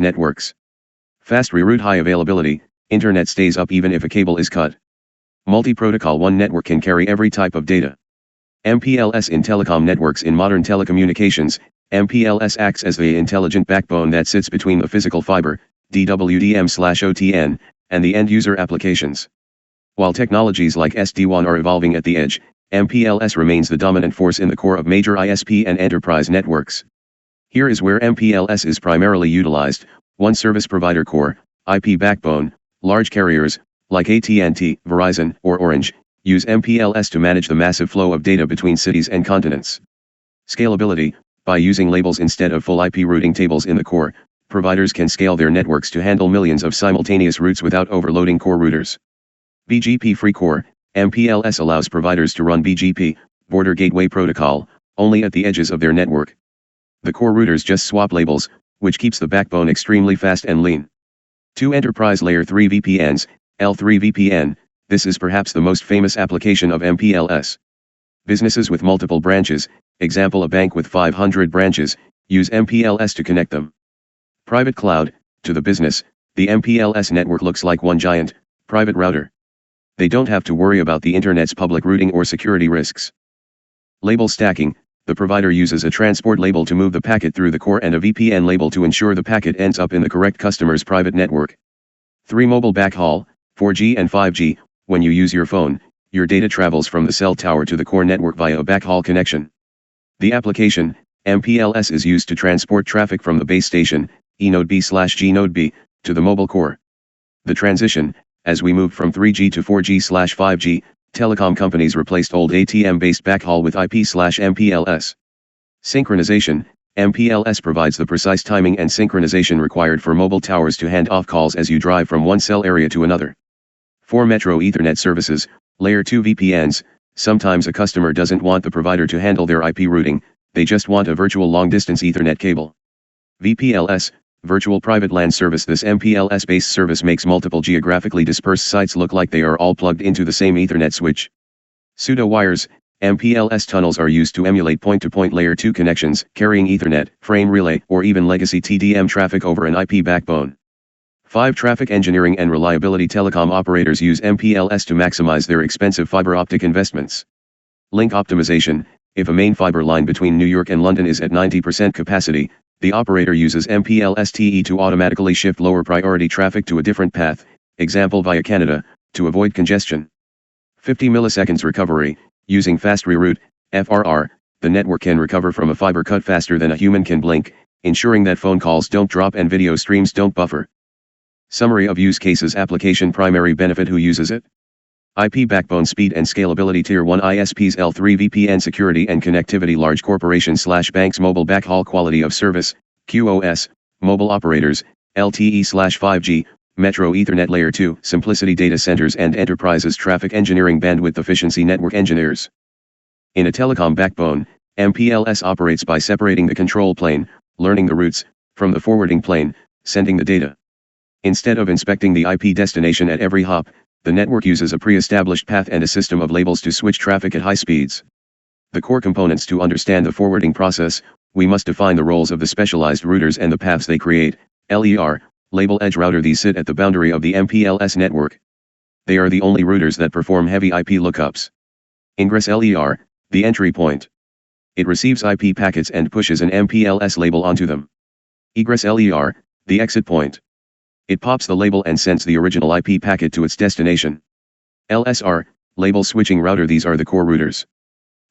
networks. Fast reroute, high availability, internet stays up even if a cable is cut. Multi-protocol, one network can carry every type of data. MPLS in telecom networks. In modern telecommunications, MPLS acts as the intelligent backbone that sits between the physical fiber, DWDM/OTN, and the end-user applications. While technologies like SD-WAN are evolving at the edge, MPLS remains the dominant force in the core of major ISP and enterprise networks. Here is where MPLS is primarily utilized. 1. Service provider core, IP backbone. Large carriers, like AT&T, Verizon, or Orange, use MPLS to manage the massive flow of data between cities and continents. Scalability, by using labels instead of full IP routing tables in the core, providers can scale their networks to handle millions of simultaneous routes without overloading core routers. BGP-free core, MPLS allows providers to run BGP, Border Gateway Protocol, only at the edges of their network. The core routers just swap labels, which keeps the backbone extremely fast and lean. 2. Enterprise Layer 3 VPNs, L3 VPN, this is perhaps the most famous application of MPLS. Businesses with multiple branches, example a bank with 500 branches, use MPLS to connect them. Private cloud, to the business, the MPLS network looks like one giant, private router. They don't have to worry about the internet's public routing or security risks. Label stacking, the provider uses a transport label to move the packet through the core and a VPN label to ensure the packet ends up in the correct customer's private network. 3. Mobile backhaul, 4G and 5G, when you use your phone, your data travels from the cell tower to the core network via a backhaul connection. The application, MPLS, is used to transport traffic from the base station, eNode B/G Node B, to the mobile core. The transition, as we moved from 3G to 4G/5G, telecom companies replaced old ATM-based backhaul with IP/MPLS. Synchronization, MPLS provides the precise timing and synchronization required for mobile towers to hand off calls as you drive from one cell area to another. 4. Metro Ethernet services, Layer 2 VPNs, sometimes a customer doesn't want the provider to handle their IP routing, they just want a virtual long-distance Ethernet cable. VPLS, Virtual Private LAN Service. This MPLS-based service makes multiple geographically dispersed sites look like they are all plugged into the same Ethernet switch. Pseudo wires, MPLS tunnels are used to emulate point-to-point Layer 2 connections, carrying Ethernet, frame relay, or even legacy TDM traffic over an IP backbone. 5. Traffic engineering and reliability. Telecom operators use MPLS to maximize their expensive fiber optic investments. Link optimization, if a main fiber line between New York and London is at 90% capacity, the operator uses MPLS-TE to automatically shift lower priority traffic to a different path, example via Canada, to avoid congestion. 50 milliseconds recovery, using fast reroute, FRR, the network can recover from a fiber cut faster than a human can blink, ensuring that phone calls don't drop and video streams don't buffer. Summary of use cases. Application primary benefit. Who uses it? IP backbone speed and scalability. Tier 1 ISPs, L3 VPN security and connectivity. Large corporations/banks. Mobile backhaul quality of service, QoS, mobile operators, LTE/5G, Metro Ethernet Layer 2, simplicity. Data centers and enterprises. Traffic engineering, bandwidth efficiency. Network engineers. In a telecom backbone, MPLS operates by separating the control plane, learning the routes, from the forwarding plane, sending the data. Instead of inspecting the IP destination at every hop, the network uses a pre-established path and a system of labels to switch traffic at high speeds. The core components. To understand the forwarding process, we must define the roles of the specialized routers and the paths they create. LER, label edge router. These sit at the boundary of the MPLS network. They are the only routers that perform heavy IP lookups. Ingress LER, the entry point. It receives IP packets and pushes an MPLS label onto them. Egress LER, the exit point. It pops the label and sends the original IP packet to its destination. LSR, label switching router. These are the core routers.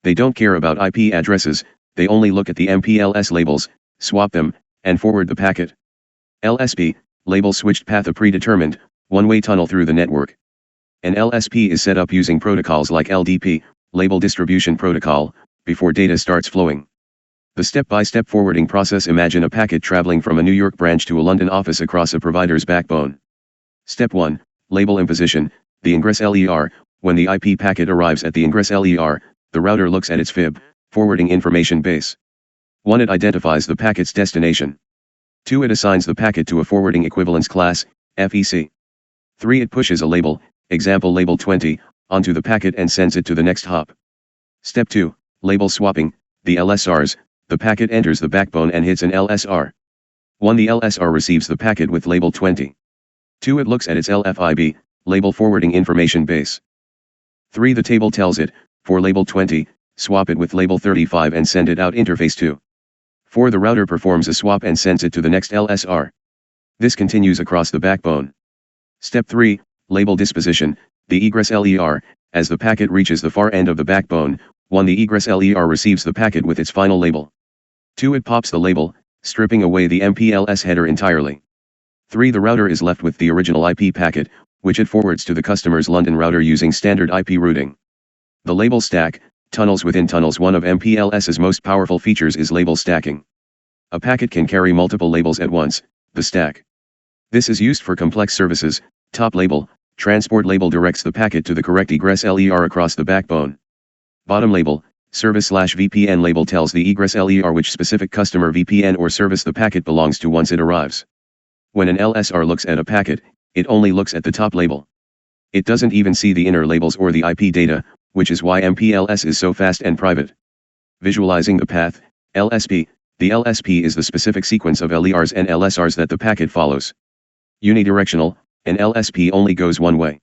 They don't care about IP addresses, they only look at the MPLS labels, swap them, and forward the packet. LSP, label switched path. A predetermined, one-way tunnel through the network. An LSP is set up using protocols like LDP, label distribution protocol, before data starts flowing. The step-by-step forwarding process. Imagine a packet traveling from a New York branch to a London office across a provider's backbone. Step 1, label imposition, the ingress LER. When the IP packet arrives at the ingress LER, the router looks at its FIB, forwarding information base. 1. It identifies the packet's destination. 2. It assigns the packet to a forwarding equivalence class, FEC. 3. It pushes a label, example label 20, onto the packet and sends it to the next hop. Step 2, label swapping, the LSRs. The packet enters the backbone and hits an LSR. 1. The LSR receives the packet with label 20. 2. It looks at its LFIB, label forwarding information base. 3. The table tells it, for label 20, swap it with label 35 and send it out interface 2. 4. The router performs a swap and sends it to the next LSR. This continues across the backbone. Step 3, label disposition, the egress LER, as the packet reaches the far end of the backbone. 1. The egress LER receives the packet with its final label. 2. It pops the label, stripping away the MPLS header entirely. 3. The router is left with the original IP packet, which it forwards to the customer's London router using standard IP routing. The label stack, tunnels within tunnels. One of MPLS's most powerful features is label stacking. A packet can carry multiple labels at once, the stack. This is used for complex services. Top label, transport label directs the packet to the correct egress LER across the backbone. Bottom label, service/VPN label tells the egress LER which specific customer VPN or service the packet belongs to once it arrives. When an LSR looks at a packet, it only looks at the top label. It doesn't even see the inner labels or the IP data, which is why MPLS is so fast and private. Visualizing the path, LSP. The LSP is the specific sequence of LERs and LSRs that the packet follows. Unidirectional, an LSP only goes one way.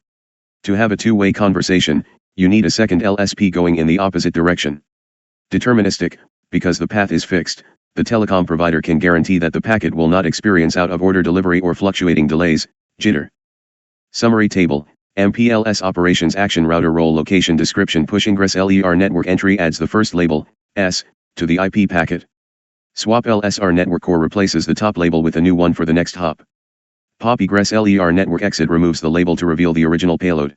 To have a two-way conversation, you need a second LSP going in the opposite direction. Deterministic, because the path is fixed, the telecom provider can guarantee that the packet will not experience out-of-order delivery or fluctuating delays, jitter. Summary table, MPLS operations action router role location description push ingress LER network entry adds the first label, S, to the IP packet. Swap LSR network core replaces the top label with a new one for the next hop. Pop egress LER network exit removes the label to reveal the original payload.